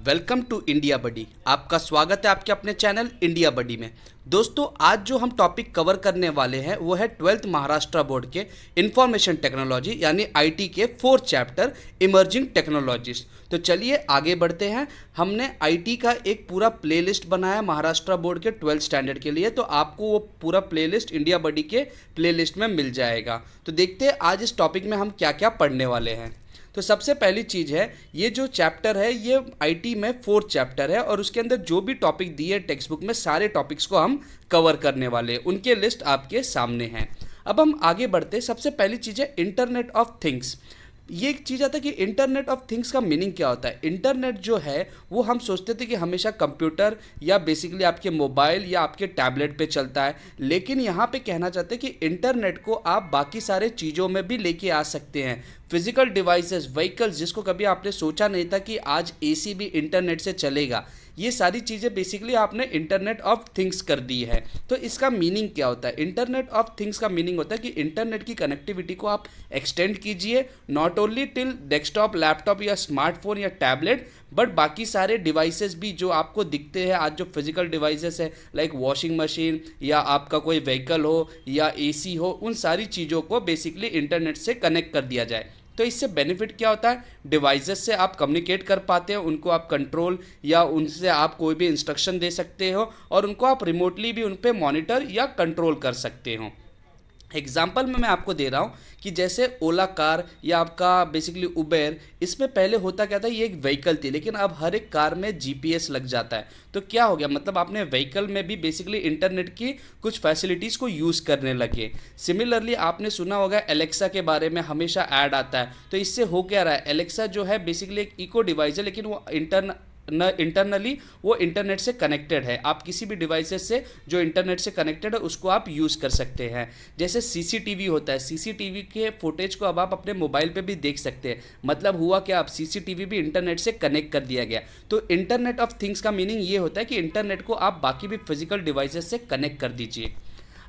Welcome to India बडी। आपका स्वागत है आपके अपने चैनल इंडिया बडी में। दोस्तों, आज जो हम टॉपिक कवर करने वाले हैं वो है 12th महाराष्ट्र बोर्ड के इंफॉर्मेशन टेक्नोलॉजी यानी आईटी के 4th चैप्टर इमर्जिंग टेक्नोलॉजीज। तो चलिए आगे बढ़ते हैं। हमने आईटी का एक पूरा प्लेलिस्ट बनाया महाराष्ट्र बोर्ड के 12th स्टैंडर्ड के लिए, तो आपको वो पूरा प्लेलिस्ट इंडिया बडी के प्लेलिस्ट में मिल जाएगा। तो देखते हैं आज इस टॉपिक में हम क्या क्या पढ़ने वाले हैं। तो सबसे पहली चीज़ है, ये जो चैप्टर है ये आईटी में 4th चैप्टर है और उसके अंदर जो भी टॉपिक दिए टेक्स्ट बुक में सारे टॉपिक्स को हम कवर करने वाले हैं। उनके लिस्ट आपके सामने हैं। अब हम आगे बढ़ते हैं। सबसे पहली चीज़ है इंटरनेट ऑफ थिंग्स। ये एक चीज़ आता है कि इंटरनेट ऑफ थिंग्स का मीनिंग क्या होता है। इंटरनेट जो है वो हम सोचते थे कि हमेशा कंप्यूटर या बेसिकली आपके मोबाइल या आपके टैबलेट पे चलता है, लेकिन यहाँ पे कहना चाहते हैं कि इंटरनेट को आप बाकी सारे चीज़ों में भी लेके आ सकते हैं। फिजिकल डिवाइसेस, व्हीकल्स, जिसको कभी आपने सोचा नहीं था कि आज एसी भी इंटरनेट से चलेगा, ये सारी चीज़ें बेसिकली आपने इंटरनेट ऑफ थिंग्स कर दी है। तो इसका मीनिंग क्या होता है? इंटरनेट ऑफ थिंग्स का मीनिंग होता है कि इंटरनेट की कनेक्टिविटी को आप एक्सटेंड कीजिए, not only till desktop, laptop या स्मार्टफोन या टैबलेट, बट बाकी सारे डिवाइसेस भी जो आपको दिखते हैं आज, जो फिजिकल डिवाइसेस है लाइक वॉशिंग मशीन या आपका कोई व्हीकल हो या एसी हो, उन सारी चीज़ों को बेसिकली इंटरनेट से कनेक्ट कर दिया जाए। तो इससे बेनिफिट क्या होता है? डिवाइसेस से आप कम्युनिकेट कर पाते हैं, उनको आप कंट्रोल या उनसे आप कोई भी इंस्ट्रक्शन दे सकते हो और उनको आप रिमोटली भी उन पर मॉनिटर या कंट्रोल कर सकते हो। एग्जाम्पल में मैं आपको दे रहा हूँ कि जैसे ओला कार या आपका बेसिकली उबेर, इसमें पहले होता क्या था, ये एक व्हीकल थी, लेकिन अब हर एक कार में जीपीएस लग जाता है। तो क्या हो गया, मतलब आपने व्हीकल में भी बेसिकली इंटरनेट की कुछ फैसिलिटीज़ को यूज़ करने लगे। सिमिलरली आपने सुना होगा एलेक्सा के बारे में, हमेशा ऐड आता है। तो इससे हो क्या रहा है, एलेक्सा जो है बेसिकली एक इको डिवाइस है, लेकिन वो इंटरनली वो इंटरनेट से कनेक्टेड है। आप किसी भी डिवाइसेस से जो इंटरनेट से कनेक्टेड है उसको आप यूज़ कर सकते हैं। जैसे सीसीटीवी होता है, सीसीटीवी के फुटेज को अब आप अपने मोबाइल पे भी देख सकते हैं। मतलब हुआ क्या, अब सीसीटीवी भी इंटरनेट से कनेक्ट कर दिया गया। तो इंटरनेट ऑफ थिंग्स का मीनिंग ये होता है कि इंटरनेट को आप बाकी भी फिजिकल डिवाइसेस से कनेक्ट कर दीजिए।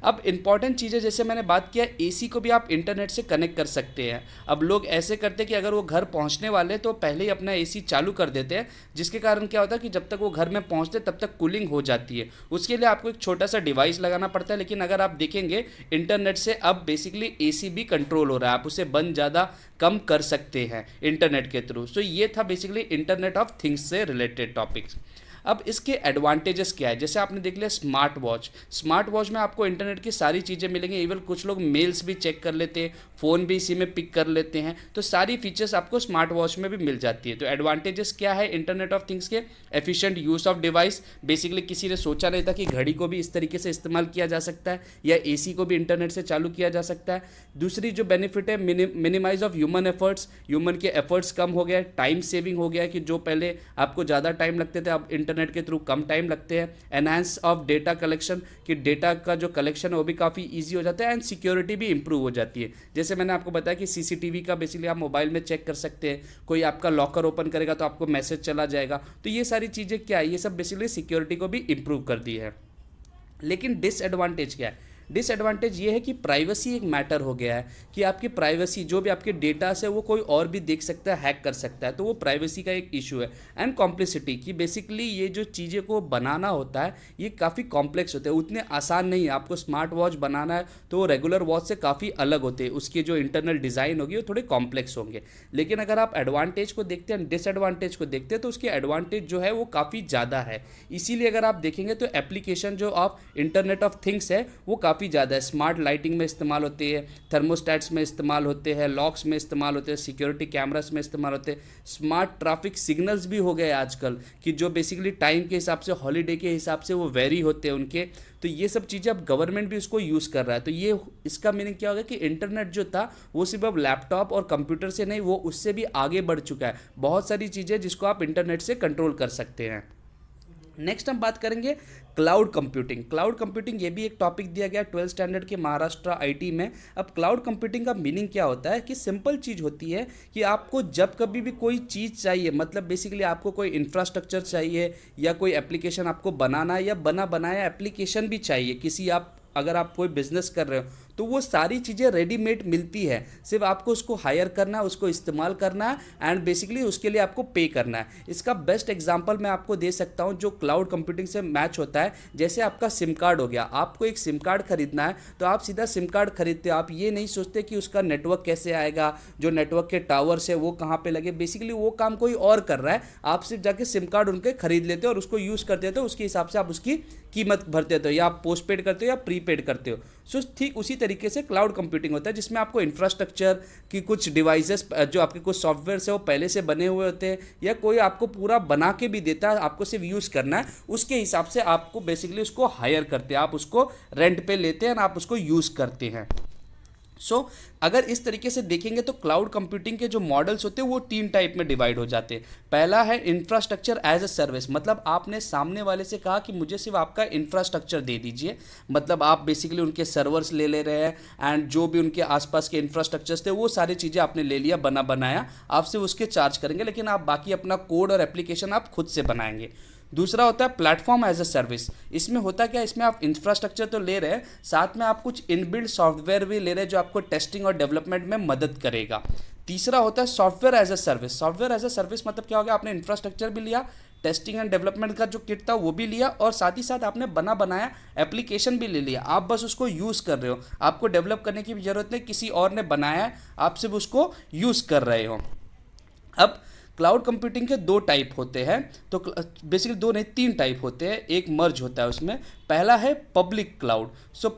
अब इंपॉर्टेंट चीज़ है, जैसे मैंने बात किया एसी को भी आप इंटरनेट से कनेक्ट कर सकते हैं। अब लोग ऐसे करते हैं कि अगर वो घर पहुंचने वाले तो पहले ही अपना एसी चालू कर देते हैं, जिसके कारण क्या होता है कि जब तक वो घर में पहुंचते तब तक कूलिंग हो जाती है। उसके लिए आपको एक छोटा सा डिवाइस लगाना पड़ता है, लेकिन अगर आप देखेंगे इंटरनेट से अब बेसिकली एसी भी कंट्रोल हो रहा है। आप उसे बंद ज़्यादा कम कर सकते हैं इंटरनेट के थ्रू। सो ये था बेसिकली इंटरनेट ऑफ थिंग्स से रिलेटेड टॉपिक्स। अब इसके एडवांटेजेस क्या है? जैसे आपने देख लिया स्मार्ट वॉच। स्मार्ट वॉच में आपको इंटरनेट की सारी चीज़ें मिलेंगी। इवन कुछ लोग मेल्स भी चेक कर लेते हैं, फ़ोन भी इसी में पिक कर लेते हैं। तो सारी फीचर्स आपको स्मार्ट वॉच में भी मिल जाती है। तो एडवांटेजेस क्या है इंटरनेट ऑफ थिंग्स के? Efficient use of device. Basically किसी ने सोचा नहीं था कि घड़ी को भी इस तरीके से इस्तेमाल किया जा सकता है या एसी को भी इंटरनेट से चालू किया जा सकता है। दूसरी जो बेनिफिट है, minimise of human efforts. Human के एफर्ट्स कम हो गया, टाइम सेविंग हो गया, कि जो पहले आपको ज़्यादा टाइम लगते थे अब इंटरनेट के थ्रू कम टाइम लगते हैं। एनहांस ऑफ डेटा कलेक्शन, कि डेटा का जो कलेक्शन है वो भी काफ़ी ईजी हो जाता है। एंड सिक्योरिटी भी इंप्रूव हो जाती है। जैसे मैंने आपको बताया कि सीसीटीवी का बेसिकली आप मोबाइल में चेक कर सकते हैं। कोई आपका लॉकर ओपन करेगा तो आपको मैसेज चला जाएगा। तो ये सारी चीज़ें क्या है, ये सब बेसिकली सिक्योरिटी को भी इंप्रूव कर दी है। लेकिन डिसएडवांटेज क्या है? डिसएडवांटेज ये है कि प्राइवेसी एक मैटर हो गया है, कि आपकी प्राइवेसी, जो भी आपके डेटा से वो कोई और भी देख सकता है, हैक कर सकता है। तो वो प्राइवेसी का एक इशू है। एंड कॉम्प्लेक्सिटी, कि बेसिकली ये जो चीज़ें को बनाना होता है ये काफ़ी कॉम्प्लेक्स होते हैं, उतने आसान नहीं है। आपको स्मार्ट वॉच बनाना है तो वो रेगुलर वॉच से काफ़ी अलग होते हैं, उसके जो इंटरनल डिज़ाइन होगी वो थोड़े कॉम्प्लेक्स होंगे। लेकिन अगर आप एडवांटेज को देखते हैं, डिसएडवांटेज को देखते हैं, तो उसकी एडवांटेज जो है वो काफ़ी ज़्यादा है। इसीलिए अगर आप देखेंगे तो एप्लीकेशन जो ऑफ इंटरनेट ऑफ थिंग्स है वो काफ़ी ज़्यादा है। स्मार्ट लाइटिंग में इस्तेमाल होती है, थर्मोस्टैट्स में इस्तेमाल होते हैं, लॉक्स में इस्तेमाल होते हैं, सिक्योरिटी कैमरास में इस्तेमाल होते हैं। स्मार्ट ट्रैफिक सिग्नल्स भी हो गए आजकल, कि जो बेसिकली टाइम के हिसाब से, हॉलीडे के हिसाब से वो वेरी होते हैं उनके। तो ये सब चीज़ें अब गवर्नमेंट भी उसको यूज़ कर रहा है। तो ये इसका मीनिंग क्या होगा कि इंटरनेट जो था वो सिर्फ अब लैपटॉप और कंप्यूटर से नहीं, वो उससे भी आगे बढ़ चुका है। बहुत सारी चीज़ें जिसको आप इंटरनेट से कंट्रोल कर सकते हैं। नेक्स्ट हम बात करेंगे क्लाउड कंप्यूटिंग। क्लाउड कंप्यूटिंग ये भी एक टॉपिक दिया गया 12th स्टैंडर्ड के महाराष्ट्र आईटी में। अब क्लाउड कंप्यूटिंग का मीनिंग क्या होता है, कि सिंपल चीज़ होती है कि आपको जब कभी भी कोई चीज़ चाहिए, मतलब बेसिकली आपको कोई इंफ्रास्ट्रक्चर चाहिए या कोई एप्लीकेशन आपको बनाना है या बना बनाया एप्लीकेशन भी चाहिए, किसी आप अगर आप कोई बिजनेस कर रहे हो तो वो सारी चीज़ें रेडीमेड मिलती है, सिर्फ आपको उसको हायर करना है, उसको इस्तेमाल करना है एंड बेसिकली उसके लिए आपको पे करना है। इसका बेस्ट एग्जांपल मैं आपको दे सकता हूं जो क्लाउड कंप्यूटिंग से मैच होता है। जैसे आपका सिम कार्ड हो गया, आपको एक सिम कार्ड खरीदना है तो आप सीधा सिम कार्ड खरीदते हो, आप ये नहीं सोचते कि उसका नेटवर्क कैसे आएगा, जो नेटवर्क के टावर्स है वो कहाँ पे लगे, बेसिकली वो काम कोई और कर रहा है, आप सिर्फ जाके सिम कार्ड उनके खरीद लेते हो और उसको यूज़ कर देते हो, उसके हिसाब से आप उसकी कीमत भरते हो, या आप पोस्ट पेड करते हो या प्रीपेड करते हो। सो ठीक उसी तरीके से क्लाउड कंप्यूटिंग होता है, जिसमें आपको इंफ्रास्ट्रक्चर की कुछ डिवाइसेस जो आपके कुछ सॉफ्टवेयर है वो पहले से बने हुए होते हैं, या कोई आपको पूरा बना के भी देता है, आपको सिर्फ यूज़ करना है, उसके हिसाब से आपको बेसिकली उसको हायर करते हैं, आप उसको रेंट पे लेते हैं और आप उसको यूज़ करते हैं। अगर इस तरीके से देखेंगे तो क्लाउड कंप्यूटिंग के जो मॉडल्स होते हैं वो 3 टाइप में डिवाइड हो जाते हैं। पहला है इंफ्रास्ट्रक्चर एज अ सर्विस, मतलब आपने सामने वाले से कहा कि मुझे सिर्फ आपका इंफ्रास्ट्रक्चर दे दीजिए, मतलब आप बेसिकली उनके सर्वर्स ले रहे हैं एंड जो भी उनके आसपास के इंफ्रास्ट्रक्चर्स थे वो सारी चीज़ें आपने ले लिया, बनाया, आप सिर्फ उसके चार्ज करेंगे, लेकिन आप बाकी अपना कोड और एप्लीकेशन आप खुद से बनाएंगे। दूसरा होता है प्लेटफॉर्म एज अ सर्विस, इसमें होता क्या, इसमें आप इंफ्रास्ट्रक्चर तो ले रहे हैं, साथ में आप कुछ इनबिल्ट सॉफ्टवेयर भी ले रहे हैं जो आपको टेस्टिंग और डेवलपमेंट में मदद करेगा। तीसरा होता है software as a service. Software as a service मतलब क्या हो गया, आपने इंफ्रास्ट्रक्चर भी लिया, टेस्टिंग एंड डेवलपमेंट का जो किट था वो भी लिया, और साथ ही साथ आपने बनाया एप्लीकेशन भी ले लिया, आप बस उसको यूज़ कर रहे हो, आपको डेवलप करने की भी जरूरत नहीं, किसी और ने बनाया है, आप सिर्फ उसको यूज़ कर रहे हो। अब क्लाउड कंप्यूटिंग के 2 टाइप होते हैं, तो बेसिकली 2 नहीं 3 टाइप होते हैं, एक मर्ज होता है उसमें। पहला है पब्लिक क्लाउड।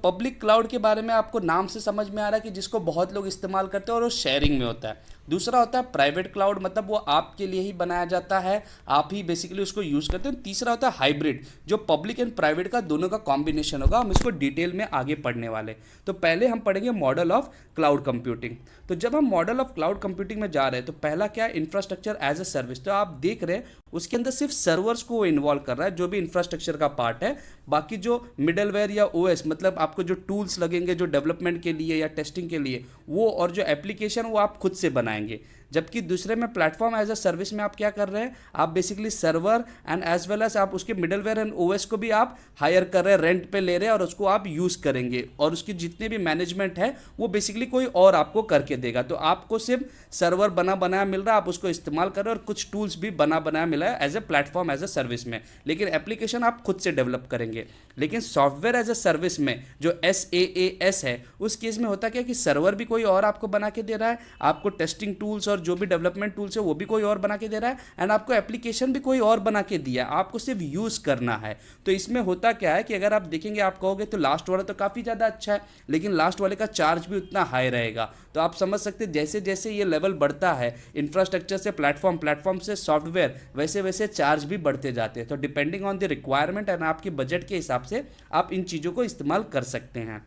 पब्लिक क्लाउड के बारे में आपको नाम से समझ में आ रहा है कि जिसको बहुत लोग इस्तेमाल करते हैं और वो शेयरिंग में होता है। दूसरा होता है प्राइवेट क्लाउड, मतलब वो आपके लिए ही बनाया जाता है, आप ही बेसिकली उसको यूज़ करते हैं। तीसरा होता है हाइब्रिड, जो पब्लिक एंड प्राइवेट का दोनों का कॉम्बिनेशन होगा, हम इसको डिटेल में आगे पढ़ने वाले। तो पहले हम पढ़ेंगे मॉडल ऑफ क्लाउड कंप्यूटिंग। तो जब हम मॉडल ऑफ क्लाउड कंप्यूटिंग में जा रहे हैं तो पहला क्या है, इंफ्रास्ट्रक्चर एज अ सर्विस। तो आप देख रहे हैं उसके अंदर सिर्फ सर्वर्स को वो इन्वॉल्व कर रहा है, जो भी इंफ्रास्ट्रक्चर का पार्ट है, बाकी जो मिडलवेयर या ओएस, मतलब आपको जो टूल्स लगेंगे जो डेवलपमेंट के लिए या टेस्टिंग के लिए, वो और जो एप्लीकेशन वो आप खुद से बनाएंगे। जबकि दूसरे में प्लेटफॉर्म एज अ सर्विस में आप क्या कर रहे हैं, आप basically server and as well as आप उसके मिडलवेयर एंड ओएस को भी आप हायर कर रहे हैं, रेंट पे ले रहे हैं, और उसको आप यूज़ करेंगे, और उसकी जितने भी मैनेजमेंट है वो बेसिकली कोई और आपको करके देगा। तो आपको सिर्फ सर्वर बनाया मिल रहा है, आप उसको इस्तेमाल कर रहे हैं, और कुछ टूल्स भी बनाया मिला है as a platform as a service में, लेकिन एप्लीकेशन आप खुद से डेवलप करेंगे। लेकिन सॉफ्टवेयर एज अ सर्विस में जो SaaS है, उस केस में होता क्या कि सर्वर भी कोई और आपको बना के दे रहा है, आपको टेस्टिंग टूल्स और जो भी डेवलपमेंट टूल्स है वो भी कोई और बना के दे रहा है, एंड आपको एप्लीकेशन भी कोई और बना के दिया है, आपको सिर्फ यूज़ करना है। तो इसमें होता क्या है कि अगर आप देखेंगे, आप कहोगे तो लास्ट वाला तो काफ़ी ज़्यादा अच्छा है, लेकिन लास्ट वाले का चार्ज भी उतना हाई रहेगा। तो आप समझ सकते हैं जैसे जैसे ये लेवल बढ़ता है, इंफ्रास्ट्रक्चर से प्लेटफॉर्म से सॉफ्टवेयर, वैसे वैसे चार्ज भी बढ़ते जाते हैं। तो depending on the requirement and आपके बजट के हिसाब से आप इन चीज़ों को इस्तेमाल कर सकते हैं।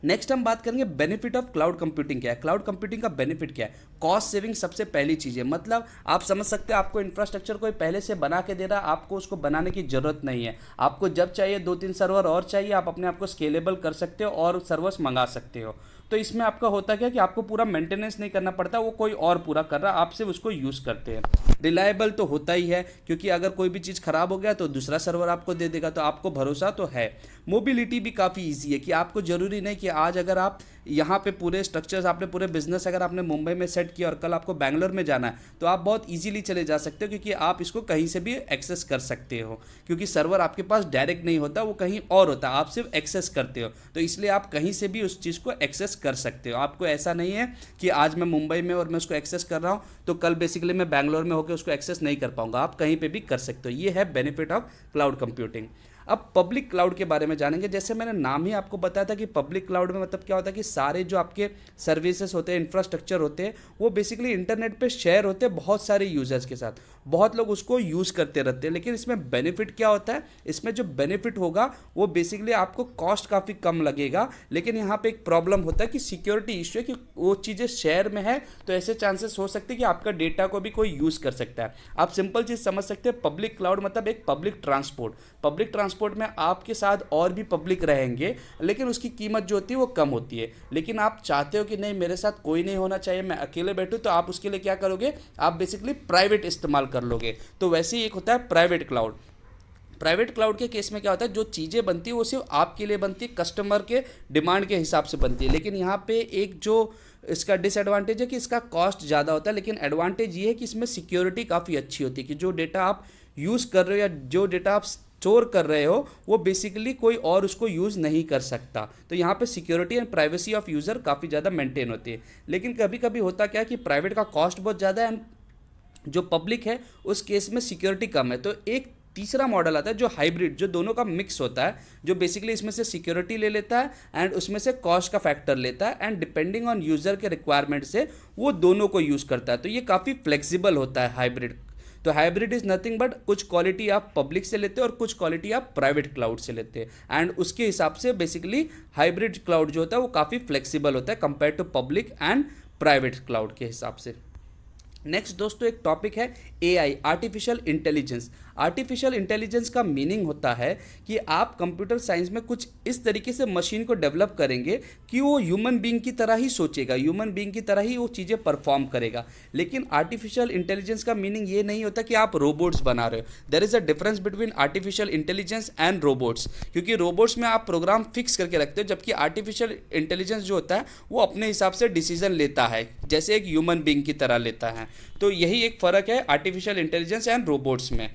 नेक्स्ट हम बात करेंगे बेनिफिट ऑफ क्लाउड कंप्यूटिंग क्या है। क्लाउड कंप्यूटिंग का बेनिफिट क्या है, कॉस्ट सेविंग सबसे पहली चीज़ है। मतलब आप समझ सकते हैं आपको इंफ्रास्ट्रक्चर कोई पहले से बना के दे रहा है, आपको उसको बनाने की ज़रूरत नहीं है, आपको जब चाहिए 2-3 सर्वर और चाहिए, आप अपने आप को स्केलेबल कर सकते हो और सर्वर्स मंगा सकते हो। तो इसमें आपका होता क्या कि आपको पूरा मेंटेनेंस नहीं करना पड़ता, वो कोई और पूरा कर रहा है, आप सिर्फ उसको यूज़ करते हैं। रिलायबल तो होता ही है, क्योंकि अगर कोई भी चीज़ खराब हो गया तो दूसरा सर्वर आपको दे देगा, तो आपको भरोसा तो है। मोबिलिटी भी काफ़ी ईजी है कि आपको ज़रूरी नहीं कि आज अगर आप यहाँ पे पूरे स्ट्रक्चर्स, आपने पूरे बिजनेस अगर आपने मुंबई में सेट किया और कल आपको बैंगलोर में जाना है, तो आप बहुत इजीली चले जा सकते हो, क्योंकि आप इसको कहीं से भी एक्सेस कर सकते हो, क्योंकि सर्वर आपके पास डायरेक्ट नहीं होता, वो कहीं और होता है, आप सिर्फ एक्सेस करते हो। तो इसलिए आप कहीं से भी उस चीज़ को एक्सेस कर सकते हो। आपको ऐसा नहीं है कि आज मैं मुंबई में और मैं उसको एक्सेस कर रहा हूँ तो कल बेसिकली मैं बैंगलोर में होकर उसको एक्सेस नहीं कर पाऊंगा, आप कहीं पे भी कर सकते हो। ये है बेनिफिट ऑफ क्लाउड कंप्यूटिंग। अब पब्लिक क्लाउड के बारे में जानेंगे। जैसे मैंने नाम ही आपको बताया था कि पब्लिक क्लाउड में मतलब क्या होता है कि सारे जो आपके सर्विसेज होते हैं, इंफ्रास्ट्रक्चर होते हैं, वो बेसिकली इंटरनेट पे शेयर होते हैं बहुत सारे यूजर्स के साथ, बहुत लोग उसको यूज़ करते रहते हैं। लेकिन इसमें बेनिफिट क्या होता है, इसमें जो बेनिफिट होगा वो बेसिकली आपको कॉस्ट काफ़ी कम लगेगा, लेकिन यहाँ पे एक प्रॉब्लम होता है कि सिक्योरिटी इश्यू है कि वो चीज़ें शेयर में है, तो ऐसे चांसेस हो सकते हैं कि आपका डेटा को भी कोई यूज़ कर सकता है। आप सिंपल चीज़ समझ सकते हैं, पब्लिक क्लाउड मतलब एक पब्लिक ट्रांसपोर्ट में आपके साथ और भी पब्लिक रहेंगे, लेकिन उसकी कीमत जो होती है वो कम होती है। लेकिन आप चाहते हो कि नहीं मेरे साथ कोई नहीं होना चाहिए, मैं अकेले बैठूं, तो आप उसके लिए क्या करोगे, आप बेसिकली प्राइवेट इस्तेमाल कर लोगे। तो वैसे ही एक होता है प्राइवेट क्लाउड। प्राइवेट क्लाउड के केस में क्या होता है, जो चीज़ें बनती है वो सिर्फ आपके लिए बनती है, कस्टमर के डिमांड के हिसाब से बनती है। लेकिन यहाँ पे एक जो इसका डिसएडवांटेज है कि इसका कॉस्ट ज़्यादा होता है, लेकिन एडवांटेज ये है कि इसमें सिक्योरिटी काफ़ी अच्छी होती है कि जो डेटा आप यूज़ कर रहे हो या जो डेटा आप स्टोर कर रहे हो वो बेसिकली कोई और उसको यूज़ नहीं कर सकता। तो यहाँ पे security and privacy of user काफ़ी ज़्यादा मेंटेन होती है। लेकिन कभी कभी होता क्या है कि प्राइवेट का कॉस्ट बहुत ज़्यादा है एंड जो पब्लिक है उस केस में सिक्योरिटी कम है। तो एक तीसरा मॉडल आता है जो हाइब्रिड, जो दोनों का मिक्स होता है, जो बेसिकली इसमें से सिक्योरिटी ले लेता है एंड उसमें से कॉस्ट का फैक्टर लेता है एंड डिपेंडिंग ऑन यूज़र के रिक्वायरमेंट से वो दोनों को यूज़ करता है। तो ये काफ़ी फ्लेक्सिबल होता है हाइब्रिड। तो हाइब्रिड इज़ नथिंग बट कुछ क्वालिटी आप पब्लिक से लेते हो और कुछ क्वालिटी आप प्राइवेट क्लाउड से लेते हैं एंड उसके हिसाब से बेसिकली हाइब्रिड क्लाउड जो होता है वो काफ़ी फ्लेक्सिबल होता है compare to public and private cloud के हिसाब से। नेक्स्ट दोस्तों एक टॉपिक है AI, artificial intelligence. Artificial intelligence का मीनिंग होता है कि आप कंप्यूटर साइंस में कुछ इस तरीके से मशीन को डेवलप करेंगे कि वो ह्यूमन बीइंग की तरह ही सोचेगा, ह्यूमन बीइंग की तरह ही वो चीज़ें परफॉर्म करेगा। लेकिन आर्टिफिशियल इंटेलिजेंस का मीनिंग ये नहीं होता कि आप रोबोट्स बना रहे हो। There is a difference between artificial intelligence and robots, क्योंकि रोबोट्स में आप प्रोग्राम फिक्स करके रखते हो, जबकि आर्टिफिशियल इंटेलिजेंस जो होता है वो अपने हिसाब से डिसीजन लेता है जैसे एक ह्यूमन बीइंग की तरह लेता है। तो यही एक फ़र्क है आर्टिफिशियल इंटेलिजेंस एंड रोबोट्स में।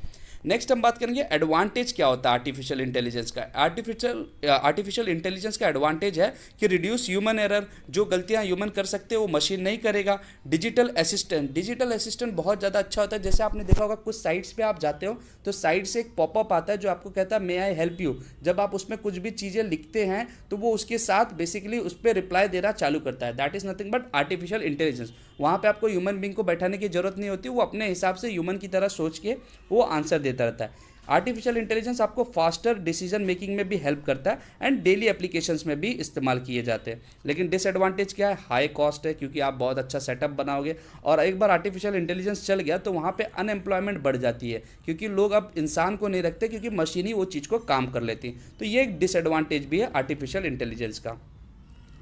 नेक्स्ट हम बात करेंगे एडवांटेज क्या होता है आर्टिफिशियल इंटेलिजेंस का। आर्टिफिशियल इंटेलिजेंस का एडवांटेज है कि रिड्यूस ह्यूमन एरर, जो गलतियां ह्यूमन कर सकते हैं वो मशीन नहीं करेगा। डिजिटल असिस्टेंट बहुत ज़्यादा अच्छा होता है। जैसे आपने देखा होगा कुछ साइट्स पे आप जाते हो तो साइड से एक पॉपअप आता है जो आपको कहता है मे आई हेल्प यू। जब आप उसमें कुछ भी चीज़ें लिखते हैं तो वो उसके साथ बेसिकली उस पर रिप्लाई देना चालू करता है। That is nothing but artificial intelligence. वहाँ पे आपको ह्यूमन बीइंग को बैठाने की जरूरत नहीं होती, वो अपने हिसाब से ह्यूमन की तरह सोच के वो आंसर देता रहता है। आर्टिफिशियल इंटेलिजेंस आपको फास्टर डिसीजन मेकिंग में भी हेल्प करता है एंड डेली एप्लीकेशंस में भी इस्तेमाल किए जाते हैं। लेकिन डिसएडवांटेज क्या है, हाई कॉस्ट है, क्योंकि आप बहुत अच्छा सेटअप बनाओगे और एक बार आर्टिफिशियल इंटेलिजेंस चल गया तो वहाँ पे अनएम्प्लॉयमेंट बढ़ जाती है, क्योंकि लोग अब इंसान को नहीं रखते क्योंकि मशीन ही वो चीज़ को काम कर लेती है। तो ये एक डिसएडवांटेज भी है आर्टिफिशियल इंटेलिजेंस का।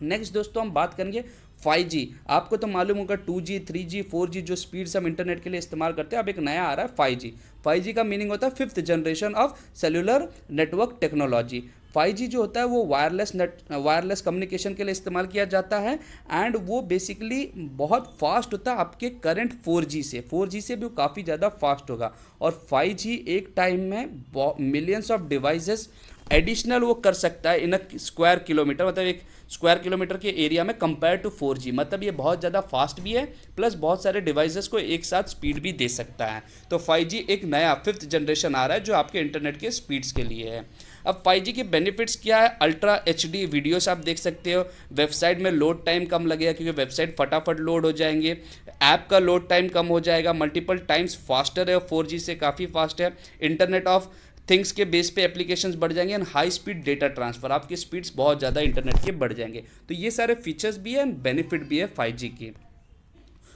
नेक्स्ट दोस्तों हम बात करेंगे 5G। आपको तो मालूम होगा 2G, 3G, 4G जो स्पीड्स हम इंटरनेट के लिए इस्तेमाल करते हैं, अब एक नया आ रहा है 5G। 5G का मीनिंग होता है fifth generation of cellular network technology. 5G जो होता है वो वायरलेस कम्युनिकेशन के लिए इस्तेमाल किया जाता है एंड वो बेसिकली बहुत फास्ट होता है आपके करंट 4G से। 4G से भी वो काफ़ी ज़्यादा फास्ट होगा और 5G एक टाइम में मिलियंस ऑफ डिवाइसेस एडिशनल वो कर सकता है इन अ स्क्वायर किलोमीटर, मतलब एक स्क्वायर किलोमीटर के एरिया में कंपेयर टू 4G। मतलब ये बहुत ज़्यादा फास्ट भी है प्लस बहुत सारे डिवाइसेस को एक साथ स्पीड भी दे सकता है। तो 5G एक नया फिफ्थ जनरेशन आ रहा है जो आपके इंटरनेट के स्पीड्स के लिए है। अब 5G के बेनिफिट्स क्या है, अल्ट्रा HD वीडियोस आप देख सकते हो, वेबसाइट में लोड टाइम कम लगेगा क्योंकि वेबसाइट फटाफट लोड हो जाएंगे, ऐप का लोड टाइम कम हो जाएगा, मल्टीपल टाइम्स फास्टर है, 4G से काफ़ी फास्ट है, इंटरनेट ऑफ थिंग्स के बेस पे एप्लीकेशंस बढ़ जाएंगे and high speed data transfer, आपकी स्पीड्स बहुत ज़्यादा इंटरनेट के बढ़ जाएंगे। तो ये सारे फीचर्स भी है एंड बेनिफिट भी है 5G की।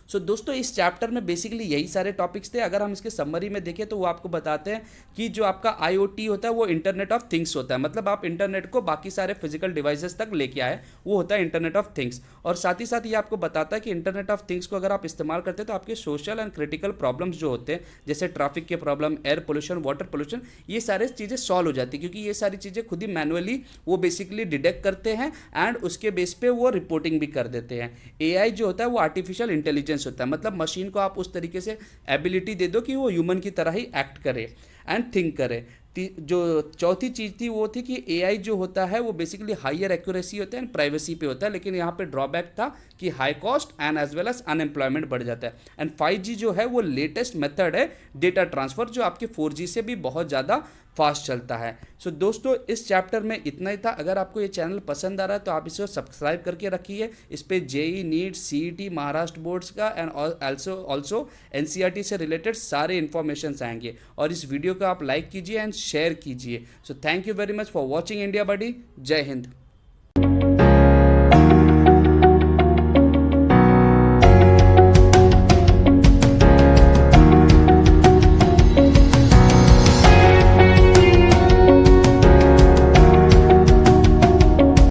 सो दोस्तों इस चैप्टर में बेसिकली यही सारे टॉपिक्स थे। अगर हम इसके समरी में देखें तो वो आपको बताते हैं कि जो आपका IoT होता है वो इंटरनेट ऑफ थिंग्स होता है, मतलब आप इंटरनेट को बाकी सारे फिजिकल डिवाइसेस तक लेके आए, वो होता है इंटरनेट ऑफ थिंग्स। और साथ ही साथ ये आपको बताता है कि इंटरनेट ऑफ थिंग्स को अगर आप इस्तेमाल करते हैं तो आपके सोशल एंड क्रिटिकल प्रॉब्लम्स जो होते हैं जैसे ट्रैफिक के problem, air pollution, water pollution, ये सारी चीज़ें सॉल्व हो जाती है क्योंकि ये सारी चीज़ें खुद ही मैनुअली वो बेसिकली डिटेक्ट करते हैं एंड उसके बेस पे वो रिपोर्टिंग भी कर देते हैं। AI जो होता है वो आर्टिफिशियल इंटेलिजेंस होता है, मतलब मशीन को आप उस तरीके से एबिलिटी दे दो कि वो ह्यूमन की तरह ही एक्ट करे एंड थिंक करे। जो चौथी चीज़ थी वो थी कि AI जो होता है वो बेसिकली हायर एक्यूरेसी होता है एंड प्राइवेसी पे होता है, लेकिन यहाँ पे ड्रॉबैक था कि high cost and as well as unemployment बढ़ जाता है। एंड 5G जो है वो लेटेस्ट मेथड है डेटा ट्रांसफ़र जो आपके 4G से भी बहुत ज़्यादा फास्ट चलता है। सो दोस्तों इस चैप्टर में इतना ही था। अगर आपको ये चैनल पसंद आ रहा है तो आप इसे सब्सक्राइब करके रखिए। इस पे JEE, NEET, CET, Maharashtra boards का एंड ऑल्सो NCERT से रिलेटेड सारे इन्फॉर्मेशन आएंगे। और इस वीडियो को आप लाइक कीजिए एंड शेयर कीजिए। So thank you very much for watching India buddy. जय हिंद।